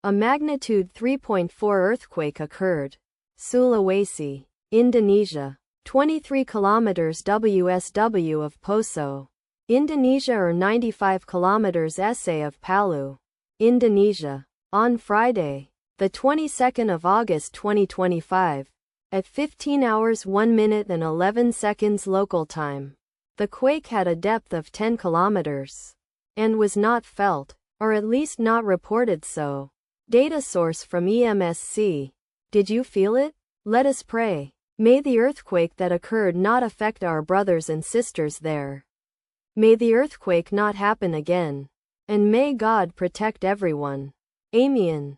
A magnitude 3.4 earthquake occurred. Sulawesi, Indonesia. 23 kilometers WSW of Poso, Indonesia or 95 kilometers SA of Palu, Indonesia. On Friday, the 22nd of August 2025, at 15 hours 1 minute and 11 seconds local time, the quake had a depth of 10 kilometers and was not felt, or at least not reported so. Data source from EMSC. Did you feel it? Let us pray. May the earthquake that occurred not affect our brothers and sisters there. May the earthquake not happen again. And may God protect everyone. Amen.